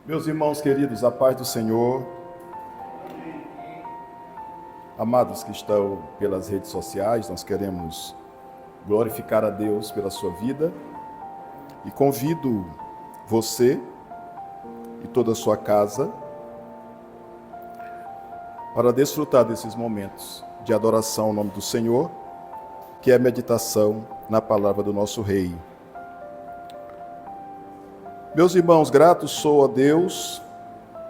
Meus irmãos queridos, a paz do Senhor, amados que estão pelas redes sociais, nós queremos glorificar a Deus pela sua vida e convido você e toda a sua casa para desfrutar desses momentos de adoração ao nome do Senhor, que é a meditação na palavra do nosso Rei. Meus irmãos, grato sou a Deus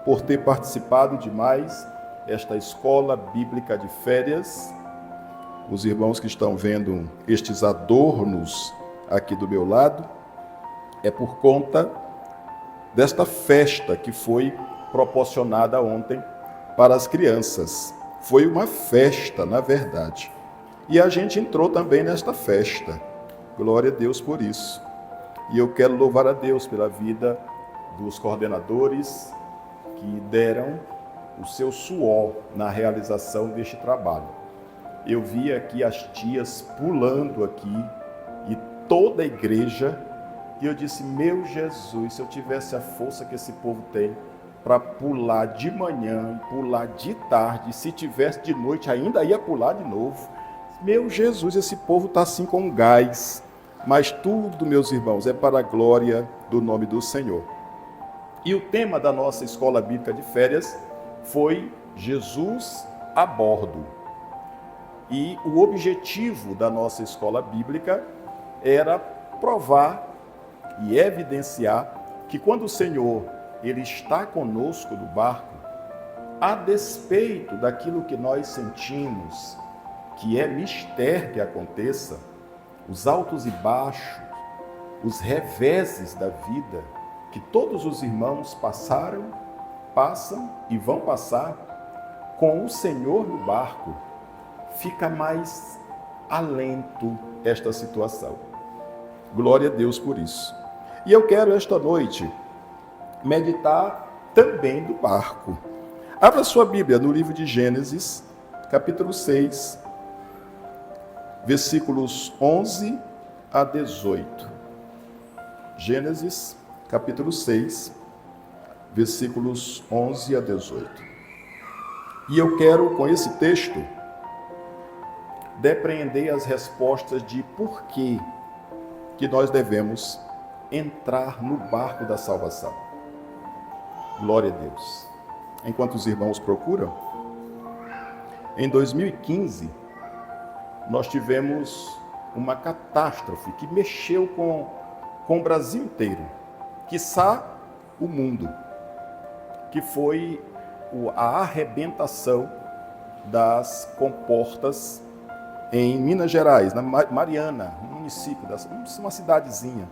por ter participado de mais esta escola bíblica de férias. Os irmãos que estão vendo estes adornos aqui do meu lado, é por conta desta festa que foi proporcionada ontem para as crianças. Foi uma festa, na verdade. E a gente entrou também nesta festa. Glória a Deus por isso. E eu quero louvar a Deus pela vida dos coordenadores que deram o seu suor na realização deste trabalho. Eu vi aqui as tias pulando aqui e toda a igreja, e eu disse, meu Jesus, se eu tivesse a força que esse povo tem para pular de manhã e pular de tarde, se tivesse de noite ainda ia pular de novo. Meu Jesus, esse povo está assim com gás. Mas tudo, meus irmãos, é para a glória do nome do Senhor. E o tema da nossa escola bíblica de férias foi Jesus a bordo. E o objetivo da nossa escola bíblica era provar e evidenciar que quando o Senhor ele está conosco no barco, a despeito daquilo que nós sentimos, que é mistério que aconteça, os altos e baixos, os reveses da vida, que todos os irmãos passaram, passam e vão passar, com o Senhor no barco, fica mais alento esta situação. Glória a Deus por isso. E eu quero esta noite meditar também do barco. Abra sua Bíblia no livro de Gênesis, capítulo 6, versículos 11 a 18. Gênesis, capítulo 6, versículos 11 a 18. E eu quero, com esse texto, depreender as respostas de por que nós devemos entrar no barco da salvação. Glória a Deus. Enquanto os irmãos procuram, em 2015, nós tivemos uma catástrofe que mexeu com o Brasil inteiro, quiçá o mundo, que foi a arrebentação das comportas em Minas Gerais, na Mariana, um município, uma cidadezinha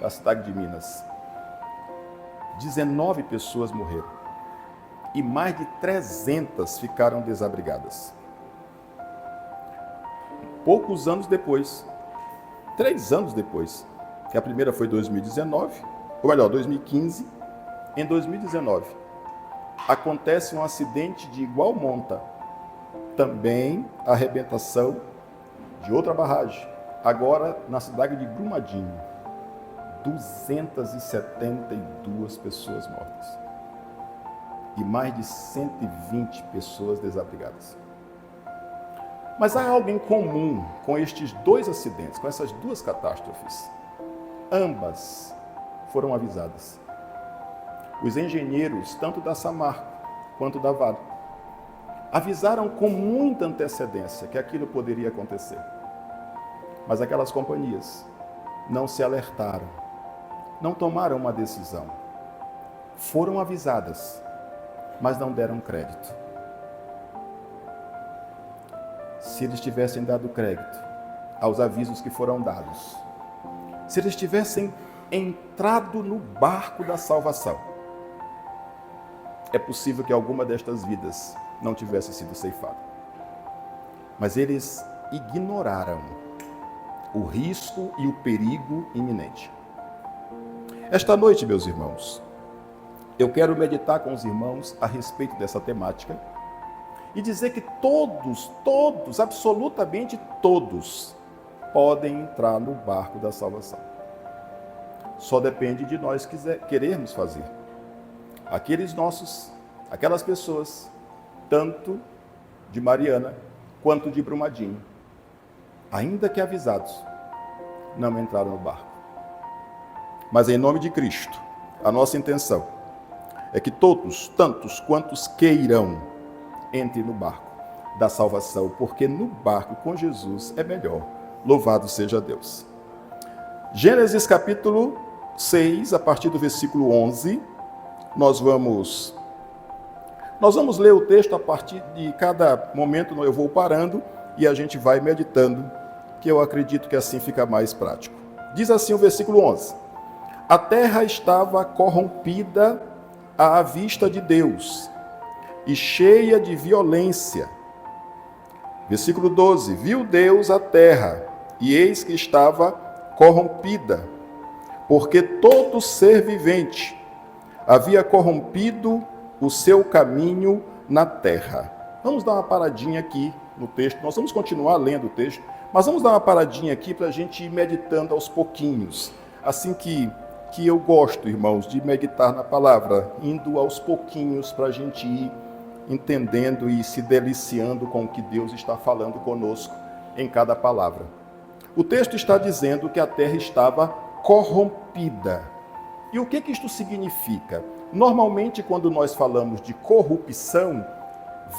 da cidade de Minas. 19 pessoas morreram e mais de 300 ficaram desabrigadas. Poucos anos depois, 3 anos depois, que a primeira foi 2019, ou melhor, 2015, em 2019, acontece um acidente de igual monta, também a arrebentação de outra barragem, agora na cidade de Brumadinho, 272 pessoas mortas e mais de 120 pessoas desabrigadas. Mas há algo em comum com estes dois acidentes, com essas duas catástrofes. Ambas foram avisadas. Os engenheiros, tanto da Samarco quanto da Vale, avisaram com muita antecedência que aquilo poderia acontecer. Mas aquelas companhias não se alertaram, não tomaram uma decisão. Foram avisadas, mas não deram crédito. Se eles tivessem dado crédito aos avisos que foram dados, se eles tivessem entrado no barco da salvação, é possível que alguma destas vidas não tivesse sido ceifada. Mas eles ignoraram o risco e o perigo iminente. Esta noite, meus irmãos, eu quero meditar com os irmãos a respeito dessa temática e dizer que todos, absolutamente todos, podem entrar no barco da salvação. Só depende de nós querermos fazer. aquelas pessoas, tanto de Mariana quanto de Brumadinho, ainda que avisados, não entraram no barco. Mas em nome de Cristo, a nossa intenção é que todos, tantos quantos queiram, entrem no barco da salvação, porque no barco com Jesus é melhor. Louvado seja Deus. Gênesis capítulo 6, a partir do versículo 11, nós vamos ler o texto a partir de cada momento, eu vou parando e a gente vai meditando, que eu acredito que assim fica mais prático. Diz assim o versículo 11: A terra estava corrompida à vista de Deus e cheia de violência. Versículo 12: Viu Deus a terra, e eis que estava corrompida, porque todo ser vivente havia corrompido o seu caminho na terra. Vamos dar uma paradinha aqui no texto. Nós vamos continuar lendo o texto, mas vamos dar uma paradinha aqui para a gente ir meditando aos pouquinhos. Assim que eu gosto, irmãos, de meditar na palavra, indo aos pouquinhos para a gente ir entendendo e se deliciando com o que Deus está falando conosco em cada palavra. O texto está dizendo que a terra estava corrompida. E o que isto significa? Normalmente, quando nós falamos de corrupção,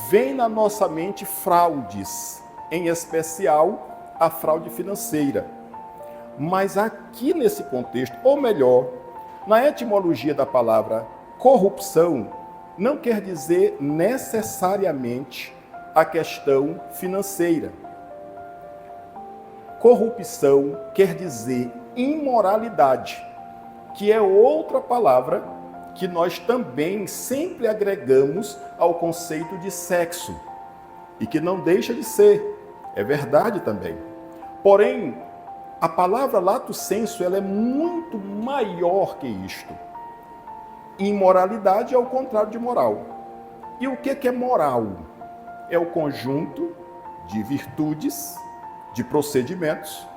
vem na nossa mente fraudes, em especial a fraude financeira. Mas aqui nesse contexto, ou melhor, na etimologia da palavra corrupção, não quer dizer necessariamente a questão financeira. Corrupção quer dizer imoralidade, que é outra palavra que nós também sempre agregamos ao conceito de sexo, e que não deixa de ser, é verdade também. Porém, a palavra lato sensu, ela é muito maior que isto. Imoralidade é o contrário de moral. E o que é moral? É o conjunto de virtudes, de procedimentos,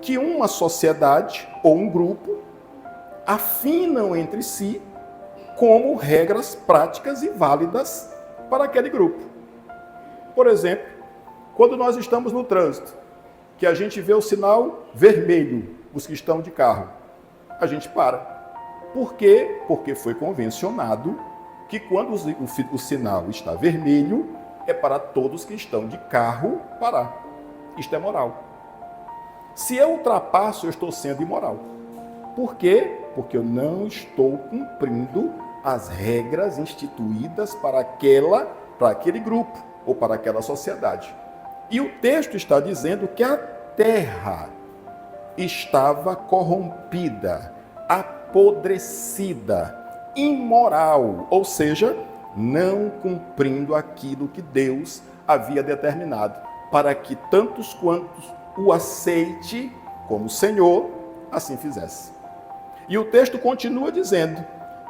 que uma sociedade ou um grupo afinam entre si como regras práticas e válidas para aquele grupo. Por exemplo, quando nós estamos no trânsito, que a gente vê o sinal vermelho, os que estão de carro, a gente para. Por quê? Porque foi convencionado que quando o sinal está vermelho, é para todos que estão de carro parar. Isto é moral. Se eu ultrapasso, eu estou sendo imoral. Por quê? Porque eu não estou cumprindo as regras instituídas para aquele grupo ou para aquela sociedade. E o texto está dizendo que a terra estava corrompida, apodrecida, imoral, ou seja, não cumprindo aquilo que Deus havia determinado, para que tantos quantos o aceite como Senhor, assim fizesse. E o texto continua dizendo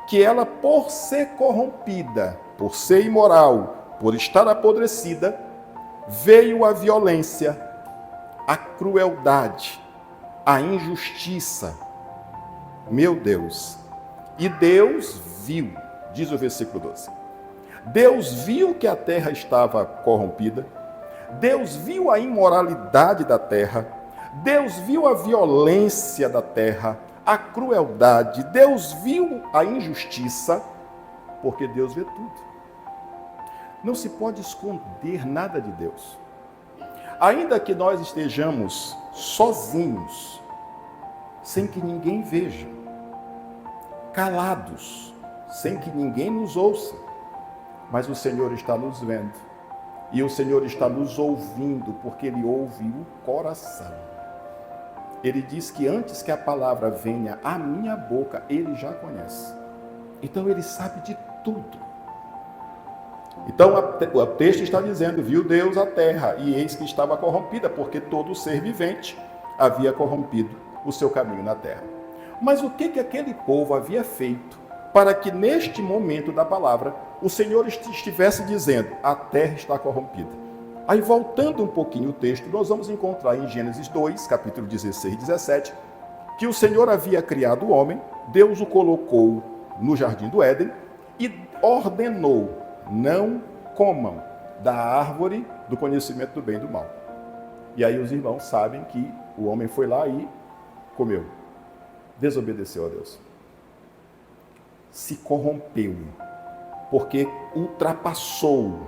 que ela, por ser corrompida, por ser imoral, por estar apodrecida, veio a violência, a crueldade, a injustiça. Meu Deus! E Deus viu, diz o versículo 12. Deus viu que a terra estava corrompida, Deus viu a imoralidade da terra, Deus viu a violência da terra, a crueldade, Deus viu a injustiça, porque Deus vê tudo. Não se pode esconder nada de Deus. Ainda que nós estejamos sozinhos, sem que ninguém veja, calados, sem que ninguém nos ouça, mas o Senhor está nos vendo, e o Senhor está nos ouvindo, porque Ele ouve o coração. Ele diz que antes que a palavra venha à minha boca, Ele já conhece. Então Ele sabe de tudo. Então o texto está dizendo, viu Deus a terra, e eis que estava corrompida, porque todo ser vivente havia corrompido o seu caminho na terra. Mas o que aquele povo havia feito para que neste momento da palavra o Senhor estivesse dizendo, a terra está corrompida? Aí, voltando um pouquinho o texto, nós vamos encontrar em Gênesis 2, capítulo 16 e 17, que o Senhor havia criado o homem, Deus o colocou no jardim do Éden, e ordenou: não comam da árvore do conhecimento do bem e do mal. E aí os irmãos sabem que o homem foi lá e comeu, desobedeceu a Deus, se corrompeu, porque ultrapassou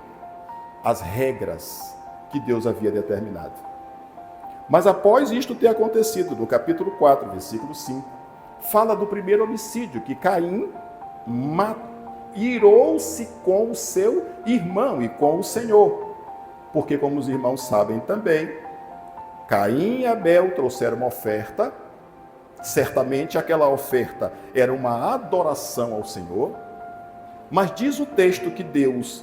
as regras que Deus havia determinado. Mas após isto ter acontecido, no capítulo 4, versículo 5, fala do primeiro homicídio, que Caim irou-se com o seu irmão e com o Senhor. Porque, como os irmãos sabem também, Caim e Abel trouxeram uma oferta. Certamente aquela oferta era uma adoração ao Senhor, mas diz o texto que Deus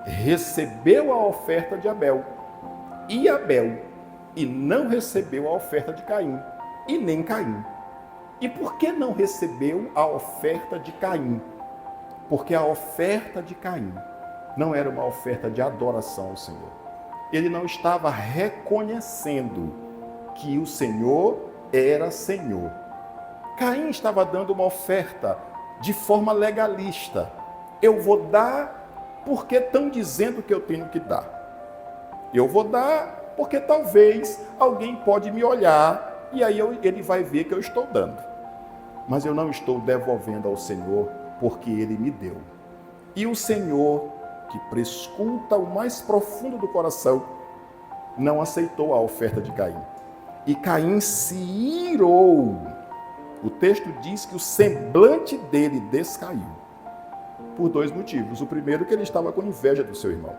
recebeu a oferta de Abel e não recebeu a oferta de Caim, e nem Caim. E por que não recebeu a oferta de Caim? Porque a oferta de Caim não era uma oferta de adoração ao Senhor. Ele não estava reconhecendo que o Senhor era Senhor. Caim estava dando uma oferta de forma legalista. Eu vou dar porque estão dizendo que eu tenho que dar. Eu vou dar porque talvez alguém pode me olhar e aí ele vai ver que eu estou dando. Mas eu não estou devolvendo ao Senhor porque Ele me deu. E o Senhor, que prescruta o mais profundo do coração, não aceitou a oferta de Caim. E Caim se irou. O texto diz que o semblante dele descaiu. Por dois motivos. O primeiro, que ele estava com inveja do seu irmão,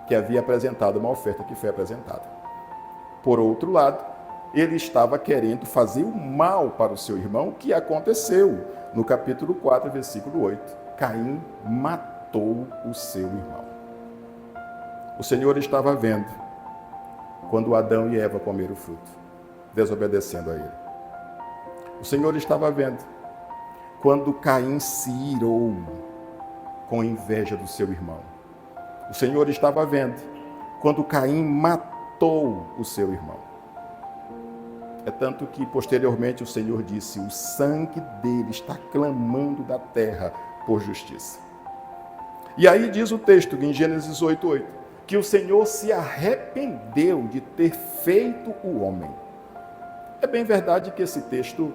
que havia apresentado uma oferta que foi apresentada. Por outro lado, ele estava querendo fazer o mal para o seu irmão, que aconteceu no capítulo 4, versículo 8. Caim matou o seu irmão. O Senhor estava vendo quando Adão e Eva comeram o fruto, desobedecendo a Ele. O Senhor estava vendo quando Caim se irou com inveja do seu irmão. O Senhor estava vendo quando Caim matou o seu irmão. É tanto que, posteriormente, o Senhor disse: o sangue dele está clamando da terra por justiça. E aí diz o texto, em Gênesis 8:8, que o Senhor se arrependeu de ter feito o homem. É bem verdade que esse texto,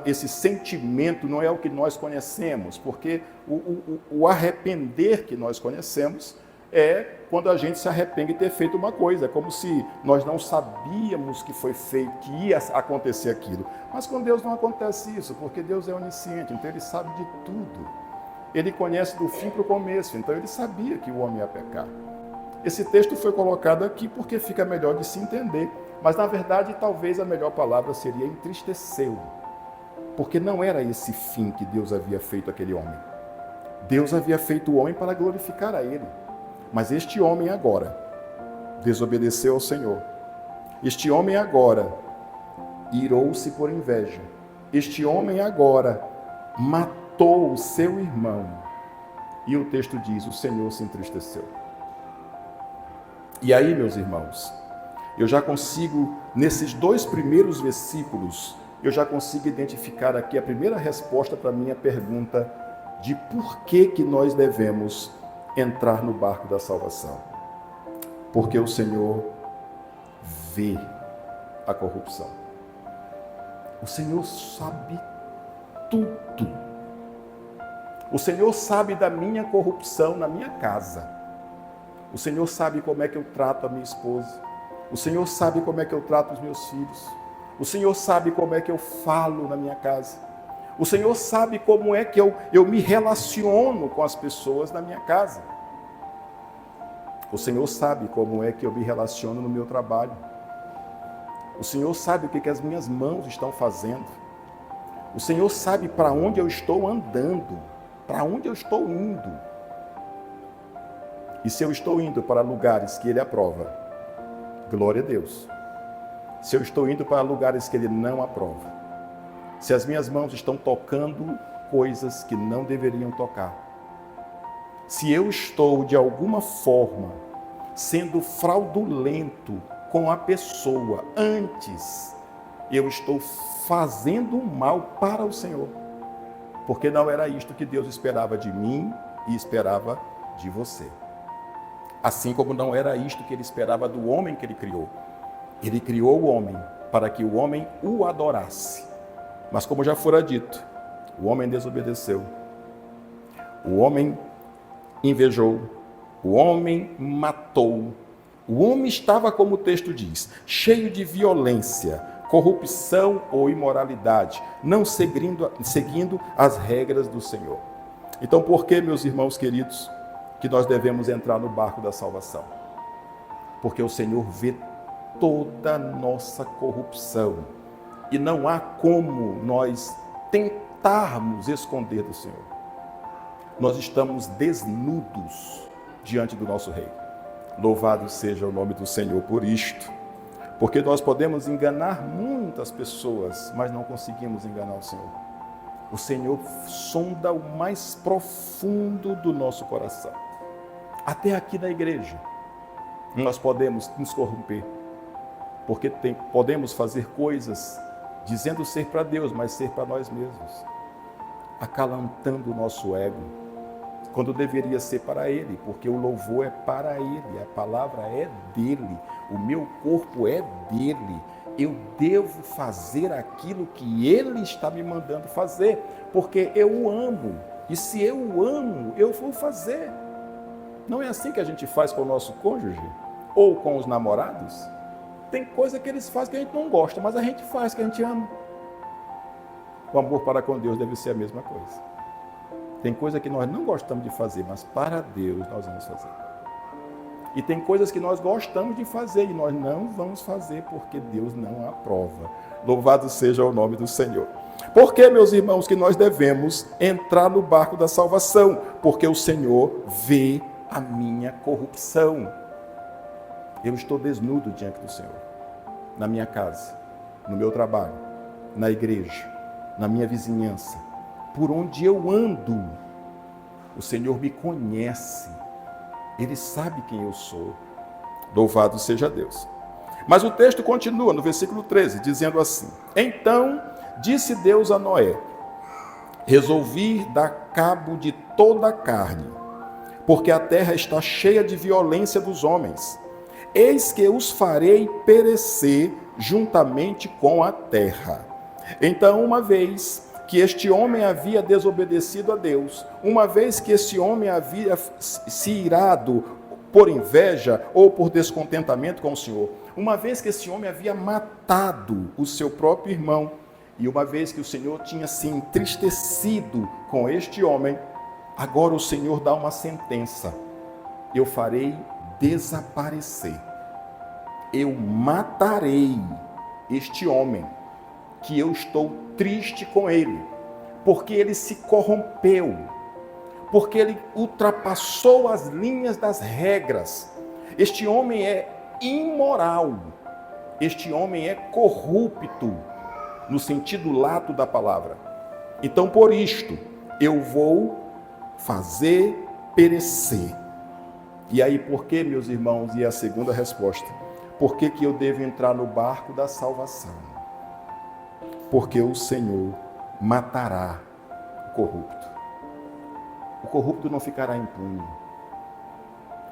esse sentimento não é o que nós conhecemos, porque o arrepender que nós conhecemos é quando a gente se arrepende de ter feito uma coisa, como se nós não sabíamos que foi feito, que ia acontecer aquilo. Mas com Deus não acontece isso, porque Deus é onisciente, então Ele sabe de tudo. Ele conhece do fim para o começo, então Ele sabia que o homem ia pecar. Esse texto foi colocado aqui porque fica melhor de se entender, mas na verdade talvez a melhor palavra seria entristeceu, porque não era esse fim que Deus havia feito aquele homem. Deus havia feito o homem para glorificar a Ele. Mas este homem agora desobedeceu ao Senhor. Este homem agora irou-se por inveja. Este homem agora matou o seu irmão. E o texto diz: o Senhor se entristeceu. E aí, meus irmãos, eu já consigo, nesses dois primeiros versículos, eu já consigo identificar aqui a primeira resposta para a minha pergunta de por que nós devemos entrar no barco da salvação. Porque o Senhor vê a corrupção. O Senhor sabe tudo. O Senhor sabe da minha corrupção na minha casa. O Senhor sabe como é que eu trato a minha esposa. O Senhor sabe como é que eu trato os meus filhos. O Senhor sabe como é que eu falo na minha casa. O Senhor sabe como é que eu me relaciono com as pessoas na minha casa. O Senhor sabe como é que eu me relaciono no meu trabalho. O Senhor sabe o que as minhas mãos estão fazendo. O Senhor sabe para onde eu estou andando, para onde eu estou indo. E se eu estou indo para lugares que Ele aprova, glória a Deus. Se eu estou indo para lugares que Ele não aprova, se as minhas mãos estão tocando coisas que não deveriam tocar, se eu estou, de alguma forma, sendo fraudulento com a pessoa antes, eu estou fazendo mal para o Senhor. porque não era isto que Deus esperava de mim e esperava de você. Assim como não era isto que ele esperava do homem que ele criou. Ele criou o homem para que o homem o adorasse. Mas como já fora dito, o homem desobedeceu. O homem invejou. O homem matou. O homem estava, como o texto diz, cheio de violência, corrupção ou imoralidade, não seguindo as regras do Senhor. Então, por que, meus irmãos queridos, que nós devemos entrar no barco da salvação? Porque o Senhor vê toda a nossa corrupção e não há como nós tentarmos esconder do Senhor. Nós estamos desnudos diante do nosso Rei. Louvado seja o nome do Senhor por isto, porque nós podemos enganar muitas pessoas, mas não conseguimos enganar o Senhor. O Senhor sonda o mais profundo do nosso coração. Até aqui na igreja, nós podemos nos corromper, porque podemos fazer coisas dizendo ser para Deus, mas ser para nós mesmos, acalantando o nosso ego, quando deveria ser para Ele, porque o louvor é para Ele, a palavra é dEle, o meu corpo é dEle, eu devo fazer aquilo que Ele está me mandando fazer, porque eu o amo, e se eu o amo, eu vou fazer. Não é assim que a gente faz com o nosso cônjuge, ou com os namorados? Tem coisa que eles fazem que a gente não gosta, mas a gente faz, que a gente ama. O amor para com Deus deve ser a mesma coisa. Tem coisa que nós não gostamos de fazer, mas para Deus nós vamos fazer. E tem coisas que nós gostamos de fazer e nós não vamos fazer porque Deus não aprova. Louvado seja o nome do Senhor. Por que, meus irmãos, que nós devemos entrar no barco da salvação? Porque o Senhor vê a minha corrupção. Eu estou desnudo diante do Senhor. Na minha casa, no meu trabalho, na igreja, na minha vizinhança, por onde eu ando. O Senhor me conhece. Ele sabe quem eu sou. Louvado seja Deus. Mas o texto continua no versículo 13, dizendo assim: Então disse Deus a Noé: Resolvi dar cabo de toda a carne, porque a terra está cheia de violência dos homens. Eis que os farei perecer juntamente com a terra. Então, uma vez que este homem havia desobedecido a Deus, uma vez que esse homem havia se irado por inveja ou por descontentamento com o Senhor, uma vez que esse homem havia matado o seu próprio irmão, e uma vez que o Senhor tinha se entristecido com este homem, agora o Senhor dá uma sentença: eu farei desaparecer, eu matarei este homem, que eu estou triste com ele, porque ele se corrompeu, porque ele ultrapassou as linhas das regras. Este homem é imoral, este homem é corrupto, no sentido lato da palavra. Então, por isto, eu vou fazer perecer. E aí, por que, meus irmãos, e a segunda resposta, por que eu devo entrar no barco da salvação? Porque o Senhor matará o corrupto. O corrupto não ficará impune.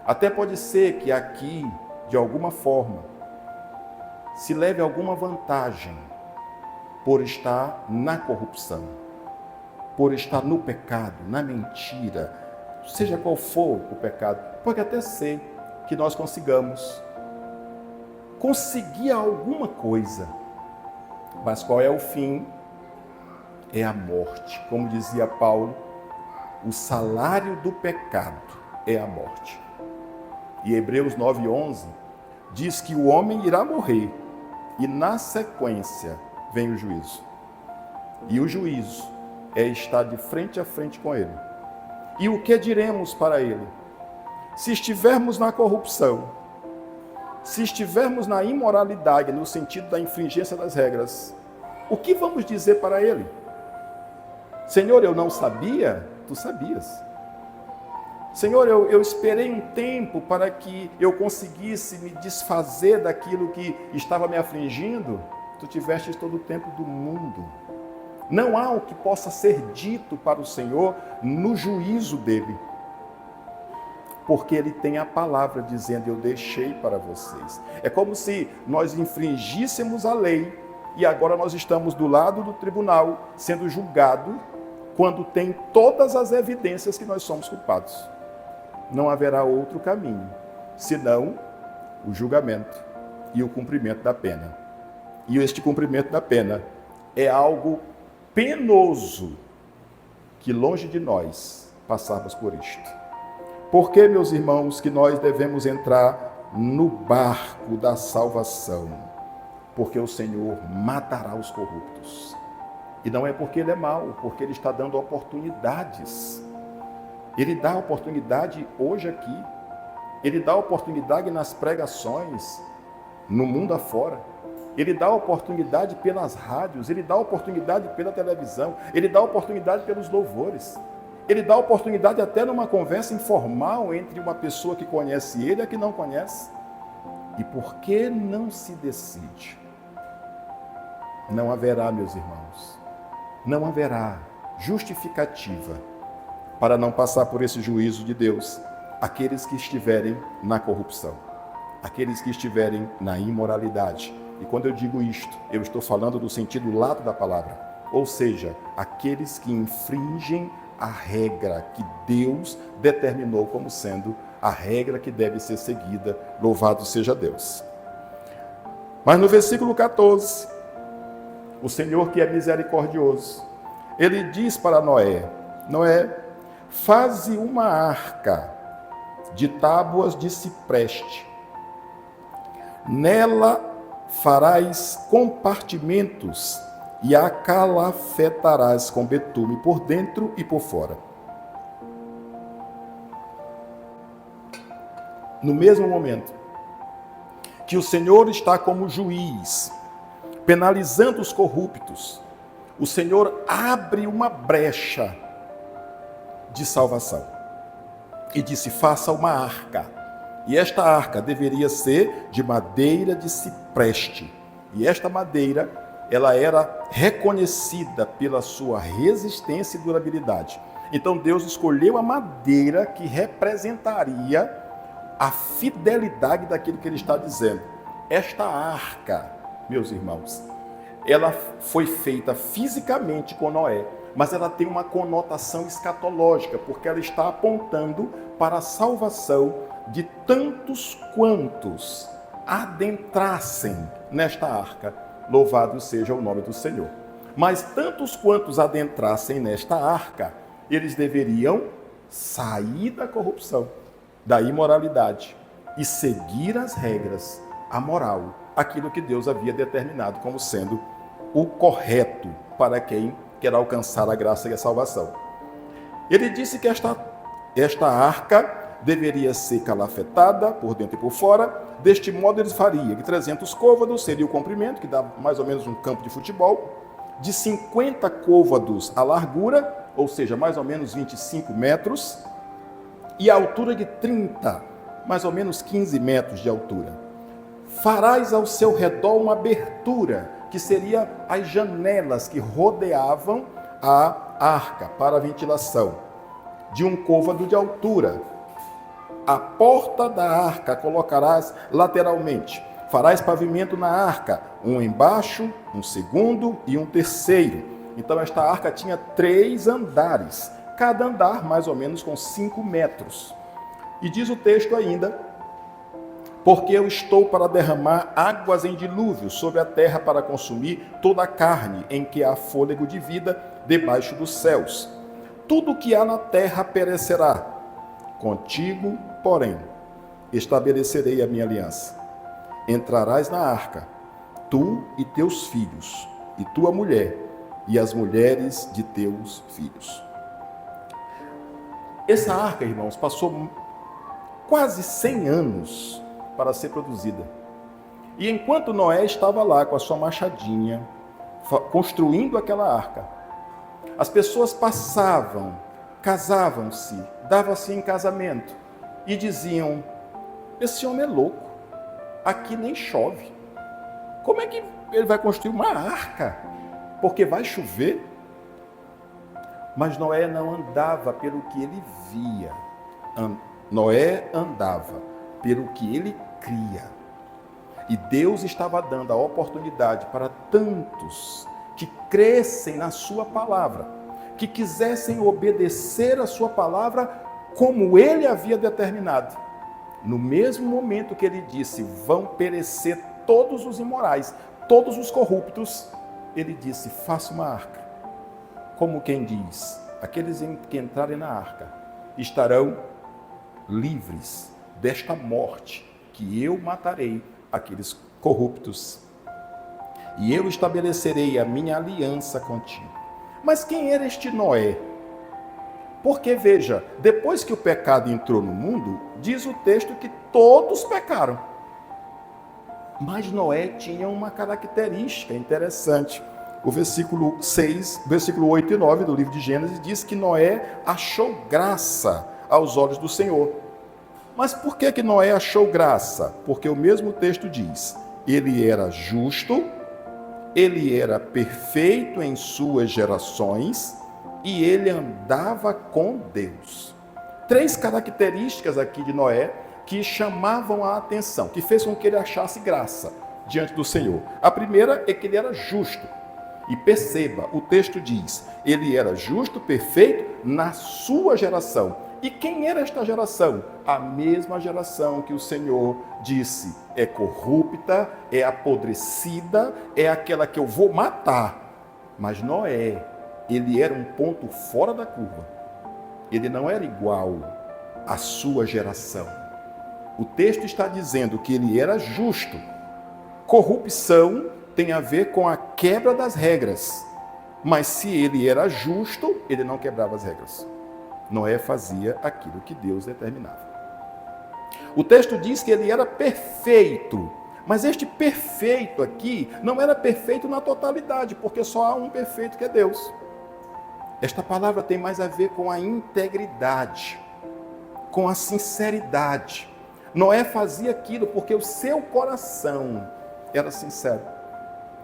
Até pode ser que aqui, de alguma forma, se leve alguma vantagem por estar na corrupção, por estar no pecado, na mentira, seja qual for o pecado. Pode até ser que nós consigamos conseguir alguma coisa, mas qual é o fim? É a morte. Como dizia Paulo, o salário do pecado é a morte. E Hebreus 9:11 diz que o homem irá morrer e na sequência vem o juízo. E o juízo é estar de frente a frente com ele. E o que diremos para ele? Se estivermos na corrupção, se estivermos na imoralidade, no sentido da infringência das regras, o que vamos dizer para ele? Senhor, eu não sabia, tu sabias. Senhor, eu esperei um tempo para que eu conseguisse me desfazer daquilo que estava me afligindo. Tu tiveste todo o tempo do mundo. Não há o que possa ser dito para o Senhor no juízo dele. Porque ele tem a palavra dizendo, eu deixei para vocês. É como se nós infringíssemos a lei e agora nós estamos do lado do tribunal sendo julgado quando tem todas as evidências que nós somos culpados. Não haverá outro caminho, senão o julgamento e o cumprimento da pena. E este cumprimento da pena é algo penoso que longe de nós passarmos por isto. Por que, meus irmãos, que nós devemos entrar no barco da salvação? Porque o Senhor matará os corruptos. E não é porque Ele é mau, porque Ele está dando oportunidades. Ele dá oportunidade hoje aqui. Ele dá oportunidade nas pregações, no mundo afora. Ele dá oportunidade pelas rádios, Ele dá oportunidade pela televisão, Ele dá oportunidade pelos louvores. Ele dá oportunidade até numa conversa informal entre uma pessoa que conhece Ele e a que não conhece. E por que não se decide? Não haverá, meus irmãos, não haverá justificativa para não passar por esse juízo de Deus aqueles que estiverem na corrupção, aqueles que estiverem na imoralidade. E quando eu digo isto, eu estou falando do sentido lato da palavra, ou seja, aqueles que infringem a regra que Deus determinou como sendo a regra que deve ser seguida, louvado seja Deus. Mas no versículo 14, o Senhor que é misericordioso, Ele diz para Noé, Noé, faze uma arca de tábuas de cipreste, nela farás compartimentos e a calafetarás com betume por dentro e por fora. No mesmo momento que o Senhor está como juiz, penalizando os corruptos, o Senhor abre uma brecha de salvação e disse, faça uma arca. E esta arca deveria ser de madeira de cipreste. E esta madeira, ela era reconhecida pela sua resistência e durabilidade. Então Deus escolheu a madeira que representaria a fidelidade daquilo que Ele está dizendo. Esta arca, meus irmãos, ela foi feita fisicamente com Noé, mas ela tem uma conotação escatológica, porque ela está apontando para a salvação de tantos quantos adentrassem nesta arca. Louvado seja o nome do Senhor. Mas tantos quantos adentrassem nesta arca, eles deveriam sair da corrupção, da imoralidade e seguir as regras, a moral, aquilo que Deus havia determinado como sendo o correto para quem quer alcançar a graça e a salvação. Ele disse que esta arca deveria ser calafetada por dentro e por fora. Deste modo eles fariam de 300 côvados, seria o comprimento, que dá mais ou menos um campo de futebol, de 50 côvados a largura, ou seja, mais ou menos 25 metros, e a altura de 30, mais ou menos 15 metros de altura. Farás ao seu redor uma abertura, que seria as janelas que rodeavam a arca para a ventilação, de um côvado de altura. A porta da arca colocarás lateralmente. Farás pavimento na arca, um embaixo, um segundo e um terceiro. Então esta arca tinha 3 andares, cada andar mais ou menos com 5 metros. E diz o texto ainda, porque eu estou para derramar águas em dilúvio sobre a terra para consumir toda a carne em que há fôlego de vida debaixo dos céus. Tudo que há na terra perecerá. Contigo, porém, estabelecerei a minha aliança. Entrarás na arca, tu e teus filhos, e tua mulher, e as mulheres de teus filhos. Essa arca, irmãos, passou quase 100 anos para ser produzida. E enquanto Noé estava lá com a sua machadinha, construindo aquela arca, as pessoas passavam, casavam-se, davam-se em casamento e diziam, esse homem é louco, aqui nem chove. Como é que ele vai construir uma arca? Porque vai chover? Mas Noé não andava pelo que ele via. Noé andava pelo que ele cria. E Deus estava dando a oportunidade para tantos que crescem na sua palavra, que quisessem obedecer a sua palavra como ele havia determinado. No mesmo momento que ele disse, vão perecer todos os imorais, todos os corruptos, ele disse, faça uma arca. Como quem diz, aqueles que entrarem na arca estarão livres desta morte, que eu matarei aqueles corruptos. E eu estabelecerei a minha aliança contigo. Mas quem era este Noé? Porque, veja, depois que o pecado entrou no mundo, diz o texto que todos pecaram. Mas Noé tinha uma característica interessante. O versículo 6, versículo 8 e 9 do livro de Gênesis diz que Noé achou graça aos olhos do Senhor. Mas por que Noé achou graça? Porque o mesmo texto diz, ele era justo, ele era perfeito em suas gerações e ele andava com Deus. 3 características aqui de Noé que chamavam a atenção, que fez com que ele achasse graça diante do Senhor. A primeira é que ele era justo. E perceba, o texto diz, ele era justo, perfeito na sua geração. E quem era esta geração? A mesma geração que o Senhor disse, é corrupta, é apodrecida, é aquela que eu vou matar. Mas Noé, ele era um ponto fora da curva. Ele não era igual à sua geração. O texto está dizendo que ele era justo. Corrupção tem a ver com a quebra das regras. Mas se ele era justo, ele não quebrava as regras. Noé fazia aquilo que Deus determinava. O texto diz que ele era perfeito. Mas este perfeito aqui não era perfeito na totalidade, porque só há um perfeito que é Deus. Esta palavra tem mais a ver com a integridade, com a sinceridade. Noé fazia aquilo porque o seu coração era sincero.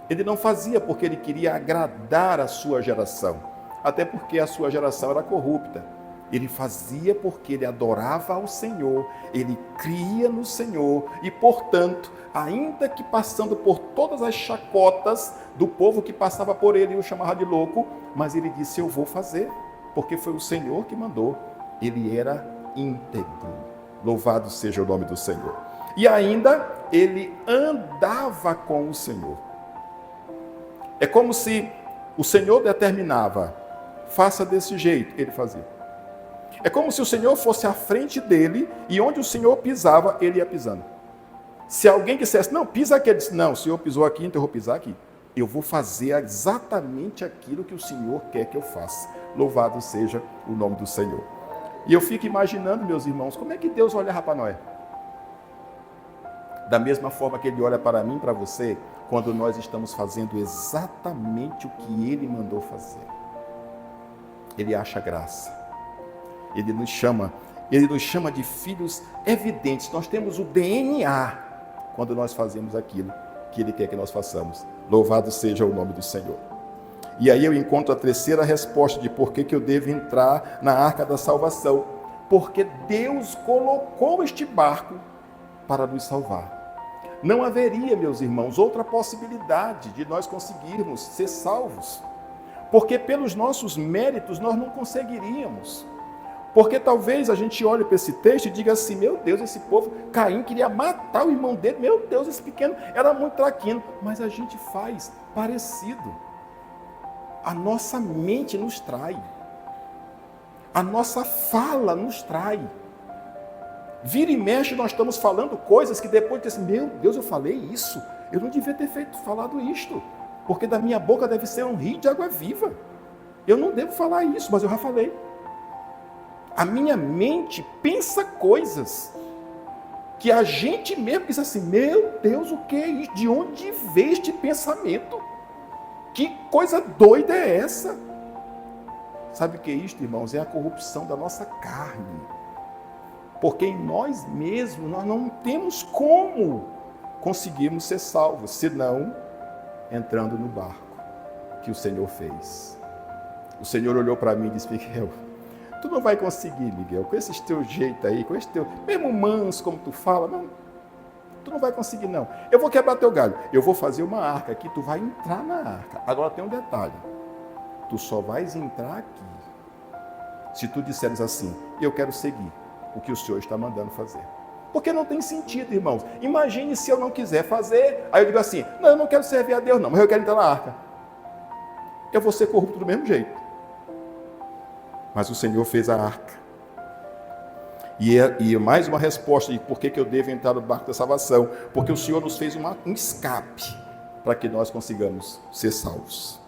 Ele não fazia porque ele queria agradar a sua geração, até porque a sua geração era corrupta. Ele fazia porque ele adorava ao Senhor, ele cria no Senhor e, portanto, ainda que passando por todas as chacotas do povo que passava por ele e o chamava de louco, mas ele disse, eu vou fazer, porque foi o Senhor que mandou. Ele era íntegro. Louvado seja o nome do Senhor. E ainda ele andava com o Senhor. É como se o Senhor determinava, faça desse jeito, ele fazia. É como se o Senhor fosse à frente dele e onde o Senhor pisava, ele ia pisando. Se alguém dissesse, não, pisa aqui, ele disse, não, o Senhor pisou aqui, então eu vou pisar aqui. Eu vou fazer exatamente aquilo que o Senhor quer que eu faça. Louvado seja o nome do Senhor. E eu fico imaginando, meus irmãos, como é que Deus olhava para Noé? Da mesma forma que ele olha para mim, para você, quando nós estamos fazendo exatamente o que ele mandou fazer. Ele acha graça. Ele nos chama de filhos evidentes. Nós temos o DNA quando nós fazemos aquilo que ele quer que nós façamos. Louvado seja o nome do Senhor. E aí eu encontro a terceira resposta de por que eu devo entrar na arca da salvação. Porque Deus colocou este barco para nos salvar. Não haveria, meus irmãos, outra possibilidade de nós conseguirmos ser salvos. Porque pelos nossos méritos nós não conseguiríamos. Porque talvez a gente olhe para esse texto e diga assim, meu Deus, esse povo, Caim queria matar o irmão dele, meu Deus, esse pequeno era muito traquino. Mas a gente faz parecido. A nossa mente nos trai. A nossa fala nos trai. Vira e mexe, nós estamos falando coisas que depois diz assim, meu Deus, eu falei isso. Eu não devia ter falado isto. Porque da minha boca deve ser um rio de água viva. Eu não devo falar isso, mas eu já falei. A minha mente pensa coisas que a gente mesmo diz assim, meu Deus, o que é isso? De onde veio este pensamento? Que coisa doida é essa? Sabe o que é isto, irmãos? É a corrupção da nossa carne. Porque em nós mesmos, nós não temos como conseguirmos ser salvos, senão entrando no barco que o Senhor fez. O Senhor olhou para mim e disse: Miguel, tu não vai conseguir, Miguel, com esse teu jeito aí, com esse teu, mesmo manso como tu fala, não, tu não vai conseguir não. Eu vou quebrar teu galho, eu vou fazer uma arca aqui, tu vai entrar na arca. Agora tem um detalhe, tu só vais entrar aqui se tu disseres assim: eu quero seguir o que o Senhor está mandando fazer. Porque não tem sentido, irmãos. Imagine se eu não quiser fazer, aí eu digo assim: não, eu não quero servir a Deus não, mas eu quero entrar na arca. Eu vou ser corrupto do mesmo jeito. Mas o Senhor fez a arca. E mais uma resposta de por que eu devo entrar no barco da salvação. Porque o Senhor nos fez um escape para que nós consigamos ser salvos.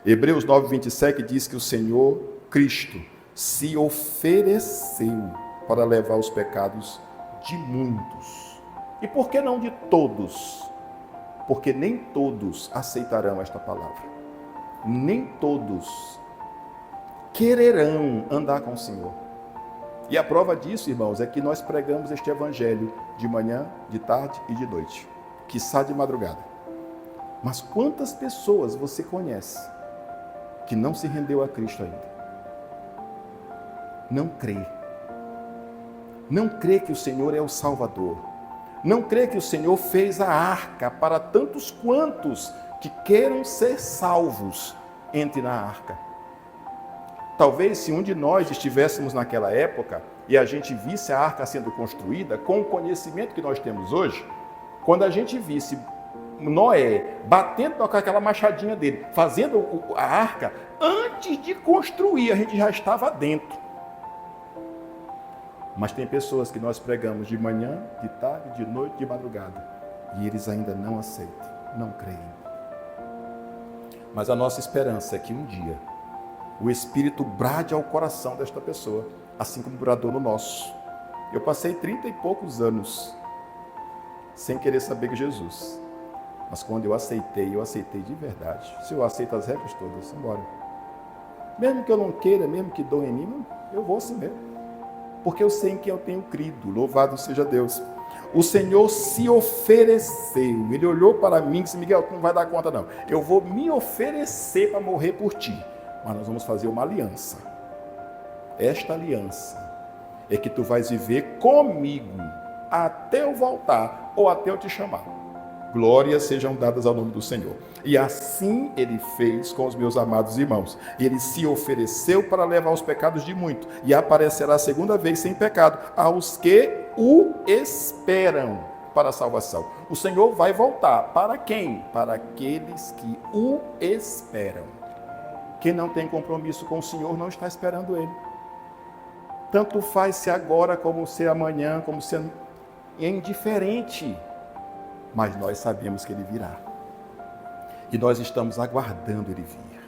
Hebreus 9:27 diz que o Senhor Cristo se ofereceu para levar os pecados de muitos. E por que não de todos? Porque nem todos aceitarão esta palavra. Nem todos quererão andar com o Senhor. E a prova disso, irmãos, é que nós pregamos este evangelho de manhã, de tarde e de noite, quiçá de madrugada. Mas quantas pessoas você conhece que não se rendeu a Cristo ainda? Não crê. Não crê que o Senhor é o Salvador. Não crê que o Senhor fez a arca para tantos quantos que queiram ser salvos, entre na arca. Talvez se um de nós estivéssemos naquela época e a gente visse a arca sendo construída, com o conhecimento que nós temos hoje, quando a gente visse Noé batendo com aquela machadinha dele, fazendo a arca, antes de construir, a gente já estava dentro. Mas tem pessoas que nós pregamos de manhã, de tarde, de noite, de madrugada, e eles ainda não aceitam, não creem. Mas a nossa esperança é que um dia o Espírito brade ao coração desta pessoa, assim como bradou no nosso. Eu passei 30 e poucos anos sem querer saber de Jesus. Mas quando eu aceitei de verdade. Se eu aceito as regras todas, embora. Mesmo que eu não queira, mesmo que doa em mim, eu vou assim mesmo. Porque eu sei em quem eu tenho crido. Louvado seja Deus. O Senhor se ofereceu. Ele olhou para mim e disse: Miguel, tu não vai dar conta não. Eu vou me oferecer para morrer por ti. Mas nós vamos fazer uma aliança. Esta aliança é que tu vais viver comigo até eu voltar ou até eu te chamar. Glórias sejam dadas ao nome do Senhor. E assim ele fez com os meus amados irmãos. Ele se ofereceu para levar os pecados de muito e aparecerá a segunda vez sem pecado aos que o esperam para a salvação. O Senhor vai voltar. Para quem? Para aqueles que o esperam. Quem não tem compromisso com o Senhor não está esperando Ele. Tanto faz se agora, como se amanhã, como se é indiferente. Mas nós sabemos que Ele virá. E nós estamos aguardando Ele vir.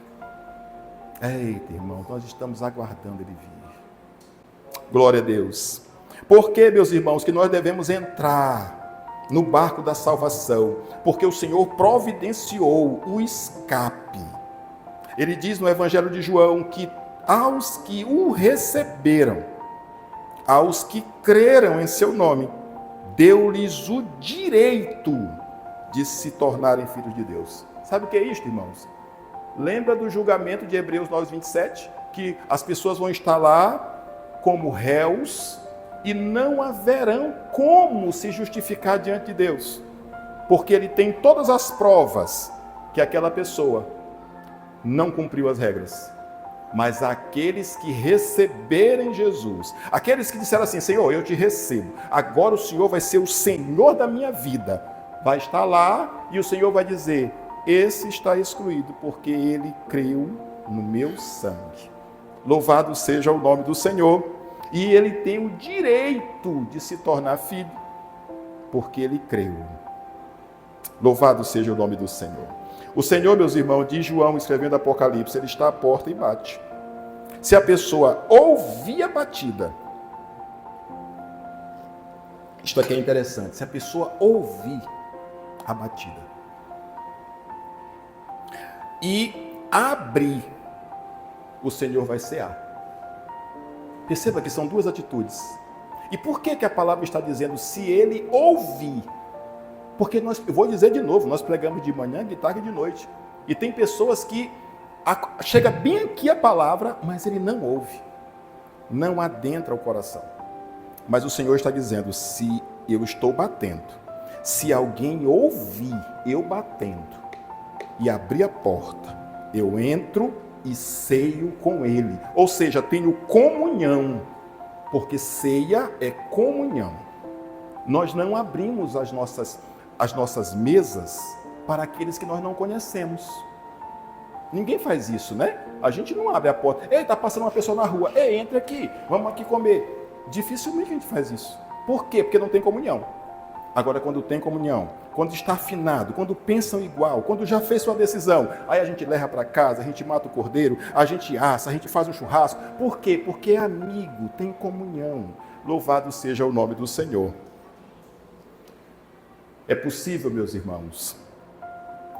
Eita, irmão, nós estamos aguardando Ele vir. Glória a Deus. Por que, meus irmãos, que nós devemos entrar no barco da salvação? Porque o Senhor providenciou o escape. Ele diz no Evangelho de João que aos que o receberam, aos que creram em seu nome, deu-lhes o direito de se tornarem filhos de Deus. Sabe o que é isto, irmãos? Lembra do julgamento de Hebreus 9:27? Que as pessoas vão estar lá como réus e não haverão como se justificar diante de Deus. Porque ele tem todas as provas que aquela pessoa não cumpriu as regras. Mas aqueles que receberem Jesus, aqueles que disseram assim: Senhor, eu te recebo, agora o Senhor vai ser o Senhor da minha vida, vai estar lá e o Senhor vai dizer: esse está excluído, porque ele creu no meu sangue. Louvado seja o nome do Senhor. E ele tem o direito de se tornar filho, porque ele creu. Louvado seja o nome do Senhor. O Senhor, meus irmãos, diz João, escrevendo Apocalipse, ele está à porta e bate. Se a pessoa ouvir a batida, isto aqui é interessante, se a pessoa ouvir a batida e abrir, o Senhor vai cear. Perceba que são duas atitudes. E por que a palavra está dizendo se ele ouvir? Porque eu vou dizer de novo, nós pregamos de manhã, de tarde e de noite. E tem pessoas que Chega bem aqui a palavra, mas ele não ouve, não adentra o coração. Mas o Senhor está dizendo, se eu estou batendo, se alguém ouvir eu batendo e abrir a porta, eu entro e ceio com ele. Ou seja, tenho comunhão, porque ceia é comunhão. Nós não abrimos as nossas mesas para aqueles que nós não conhecemos. Ninguém faz isso, né? A gente não abre a porta. Ei, está passando uma pessoa na rua. Ei, entre aqui, vamos aqui comer. Dificilmente a gente faz isso. Por quê? Porque não tem comunhão. Agora, quando tem comunhão, quando está afinado, quando pensam igual, quando já fez sua decisão, aí a gente leva para casa, a gente mata o cordeiro, a gente assa, a gente faz um churrasco. Por quê? Porque é amigo, tem comunhão. Louvado seja o nome do Senhor. É possível, meus irmãos,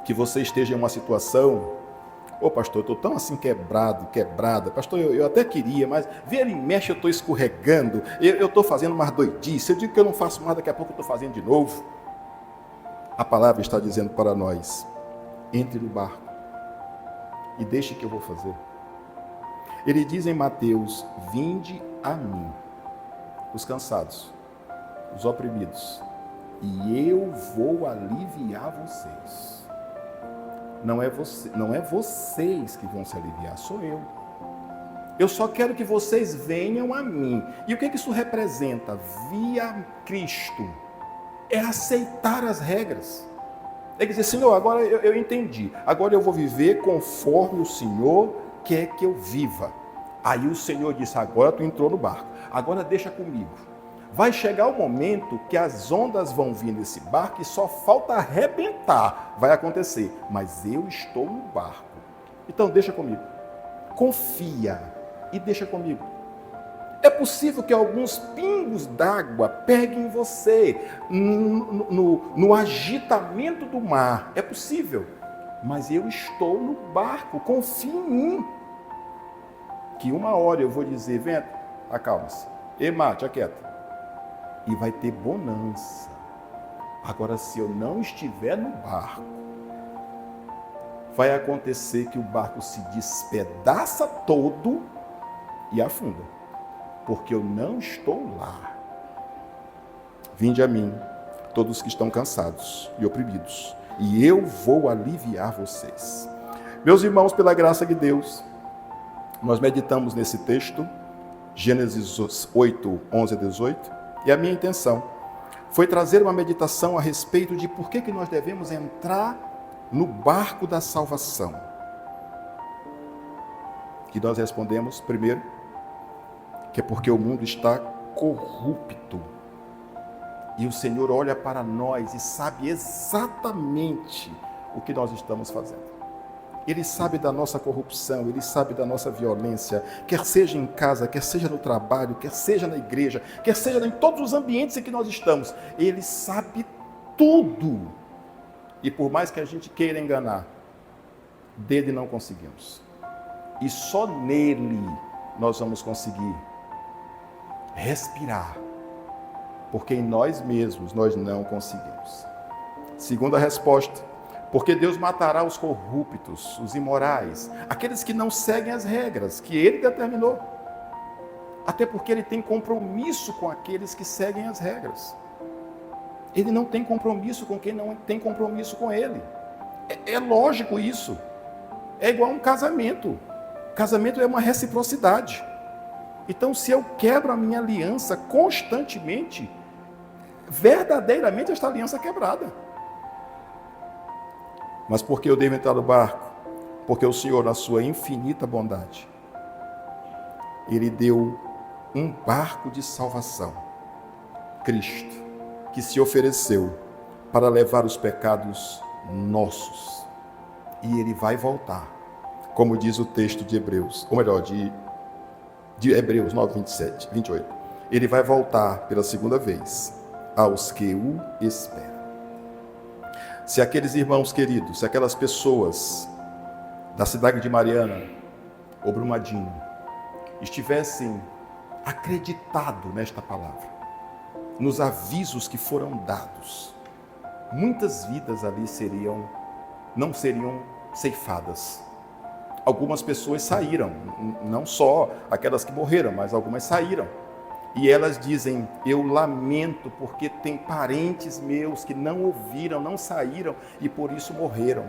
que você esteja em uma situação, pastor, eu estou tão assim quebrada, pastor, eu até queria, mas vira e mexe, eu estou escorregando, eu estou fazendo mais doidice, eu digo que eu não faço mais, daqui a pouco eu estou fazendo de novo. A palavra está dizendo para nós, entre no barco e deixe que eu vou fazer. Ele diz em Mateus, vinde a mim, os cansados, os oprimidos, e eu vou aliviar vocês. Não é vocês que vão se aliviar, sou eu. Eu só quero que vocês venham a mim. E o que isso representa? Via Cristo. É aceitar as regras. É dizer, Senhor, agora eu entendi. Agora eu vou viver conforme o Senhor quer que eu viva. Aí o Senhor disse, agora tu entrou no barco. Agora deixa comigo. Vai chegar o momento que as ondas vão vir nesse barco e só falta arrebentar. Vai acontecer. Mas eu estou no barco. Então deixa comigo. Confia e deixa comigo. É possível que alguns pingos d'água peguem você no agitamento do mar. É possível. Mas eu estou no barco. Confia em mim. Que uma hora eu vou dizer, vento, acalma-se. Ei, mate, aquieta. E vai ter bonança. Agora, se eu não estiver no barco, vai acontecer que o barco se despedaça todo e afunda, porque eu não estou lá. Vinde a mim, todos que estão cansados e oprimidos, e eu vou aliviar vocês. Meus irmãos, pela graça de Deus, nós meditamos nesse texto, Gênesis 8, 11 a 18, e a minha intenção foi trazer uma meditação a respeito de por que nós devemos entrar no barco da salvação. E nós respondemos, primeiro, que é porque o mundo está corrupto. E o Senhor olha para nós e sabe exatamente o que nós estamos fazendo. Ele sabe da nossa corrupção, Ele sabe da nossa violência, quer seja em casa, quer seja no trabalho, quer seja na igreja, quer seja em todos os ambientes em que nós estamos. Ele sabe tudo. E por mais que a gente queira enganar, dele não conseguimos. E só nele nós vamos conseguir respirar, porque em nós mesmos nós não conseguimos. Segunda resposta, porque Deus matará os corruptos, os imorais, aqueles que não seguem as regras que Ele determinou. Até porque Ele tem compromisso com aqueles que seguem as regras. Ele não tem compromisso com quem não tem compromisso com Ele. É lógico isso. É igual a um casamento. Casamento é uma reciprocidade. Então, se eu quebro a minha aliança constantemente, verdadeiramente esta aliança é quebrada. Mas por que eu devo entrar no barco? Porque o Senhor, na sua infinita bondade, Ele deu um barco de salvação, Cristo, que se ofereceu para levar os pecados nossos. E Ele vai voltar, como diz o texto de Hebreus, ou melhor, de Hebreus 9, 28. Ele vai voltar pela segunda vez aos que o esperam. Se aqueles irmãos queridos, se aquelas pessoas da cidade de Mariana ou Brumadinho estivessem acreditado nesta palavra, nos avisos que foram dados, muitas vidas ali não seriam ceifadas. Algumas pessoas saíram, não só aquelas que morreram, mas algumas saíram. E elas dizem: eu lamento porque tem parentes meus que não ouviram, não saíram e por isso morreram.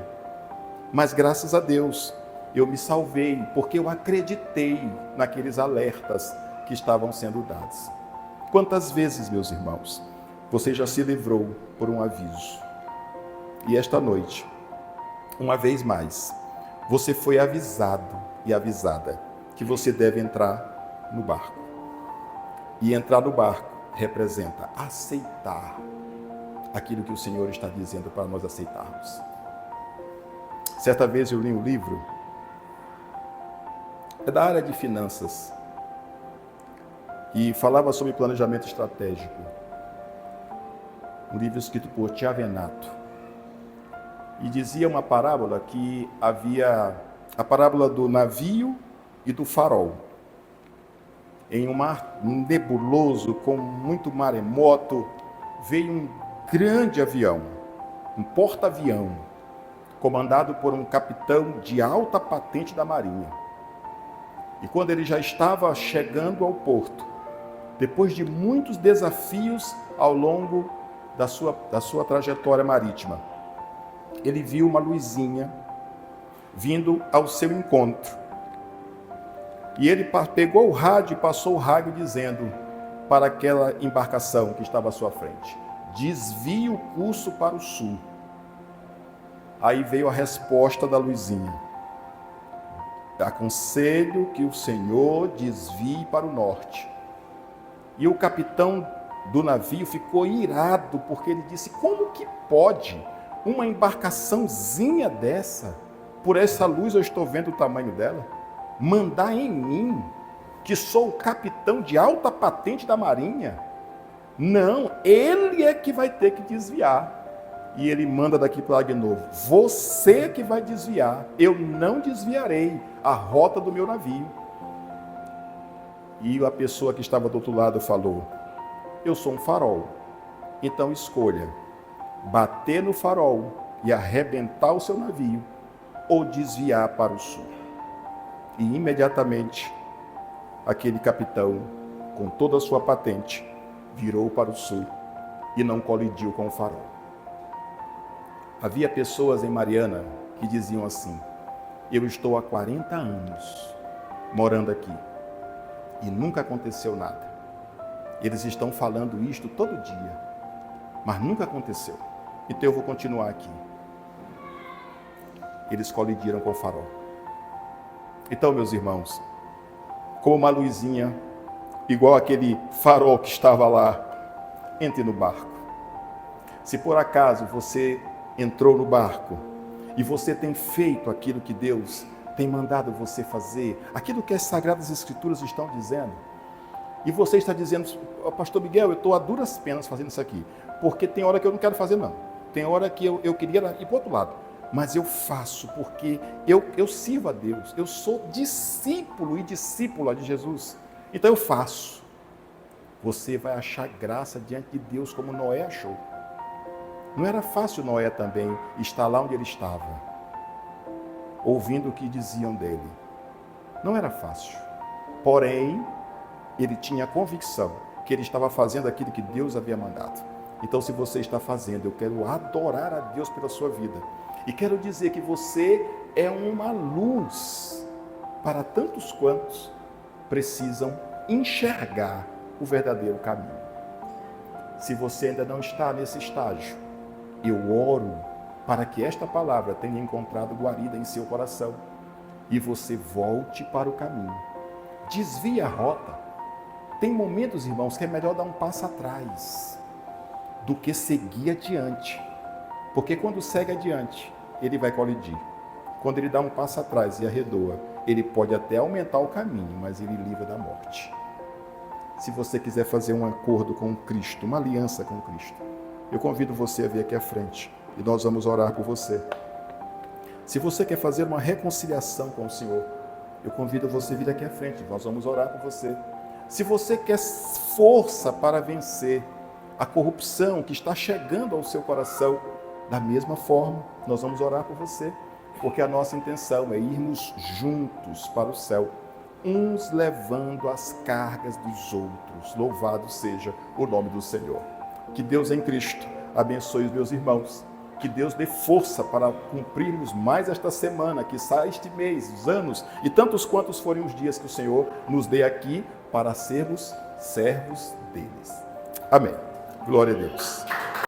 Mas graças a Deus eu me salvei, porque eu acreditei naqueles alertas que estavam sendo dados. Quantas vezes, meus irmãos, você já se livrou por um aviso? E esta noite, uma vez mais, você foi avisado e avisada que você deve entrar no barco. E entrar no barco representa aceitar aquilo que o Senhor está dizendo para nós aceitarmos. Certa vez eu li um livro, é da área de finanças, e falava sobre planejamento estratégico. Um livro escrito por Tiavenato. E dizia uma parábola que havia a parábola do navio e do farol. Em um mar nebuloso, com muito maremoto, veio um grande avião, um porta-avião, comandado por um capitão de alta patente da Marinha. E quando ele já estava chegando ao porto, depois de muitos desafios ao longo da sua trajetória marítima, ele viu uma luzinha vindo ao seu encontro. E ele pegou o rádio e passou o rádio dizendo para aquela embarcação que estava à sua frente: desvie o curso para o sul. Aí veio a resposta da luzinha: aconselho que o Senhor desvie para o norte. E o capitão do navio ficou irado, porque ele disse: como que pode uma embarcaçãozinha dessa, por essa luz eu estou vendo o tamanho dela, mandar em mim, que sou o capitão de alta patente da Marinha? Não, ele é que vai ter que desviar. E ele manda daqui para lá de novo: você que vai desviar, eu não desviarei a rota do meu navio. E a pessoa que estava do outro lado falou: eu sou um farol, então escolha bater no farol e arrebentar o seu navio, ou desviar para o sul. E imediatamente aquele capitão, com toda a sua patente, virou para o sul e não colidiu com o farol. Havia pessoas em Mariana que diziam assim: eu estou há 40 anos morando aqui e nunca aconteceu nada. Eles estão falando isto todo dia, mas nunca aconteceu. Então eu vou continuar aqui. Eles colidiram com o farol. Então, meus irmãos, como uma luzinha, igual aquele farol que estava lá, entre no barco. Se por acaso você entrou no barco e você tem feito aquilo que Deus tem mandado você fazer, aquilo que as Sagradas Escrituras estão dizendo, e você está dizendo: pastor Miguel, eu estou a duras penas fazendo isso aqui, porque tem hora que eu não quero fazer não, tem hora que eu queria ir para o outro lado, mas eu faço porque eu sirvo a Deus, eu sou discípulo e discípula de Jesus, então eu faço. Você vai achar graça diante de Deus como Noé achou. Não era fácil Noé também estar lá onde ele estava, ouvindo o que diziam dele. Não era fácil. Porém, ele tinha a convicção que ele estava fazendo aquilo que Deus havia mandado. Então, se você está fazendo, eu quero adorar a Deus pela sua vida. E quero dizer que você é uma luz para tantos quantos precisam enxergar o verdadeiro caminho. Se você ainda não está nesse estágio, eu oro para que esta palavra tenha encontrado guarida em seu coração e você volte para o caminho. Desvie a rota. Tem momentos, irmãos, que é melhor dar um passo atrás do que seguir adiante. Porque quando segue adiante, ele vai colidir. Quando ele dá um passo atrás e arredoa, ele pode até aumentar o caminho, mas ele livra da morte. Se você quiser fazer um acordo com Cristo, uma aliança com Cristo, eu convido você a vir aqui à frente e nós vamos orar por você. Se você quer fazer uma reconciliação com o Senhor, eu convido você a vir aqui à frente, nós vamos orar por você. Se você quer força para vencer a corrupção que está chegando ao seu coração, da mesma forma, nós vamos orar por você. porque a nossa intenção é irmos juntos para o céu, uns levando as cargas dos outros. Louvado seja o nome do Senhor. Que Deus em Cristo abençoe os meus irmãos. Que Deus dê força para cumprirmos mais esta semana, que sai este mês, os anos e tantos quantos forem os dias que o Senhor nos dê aqui para sermos servos deles. Amém. Glória a Deus.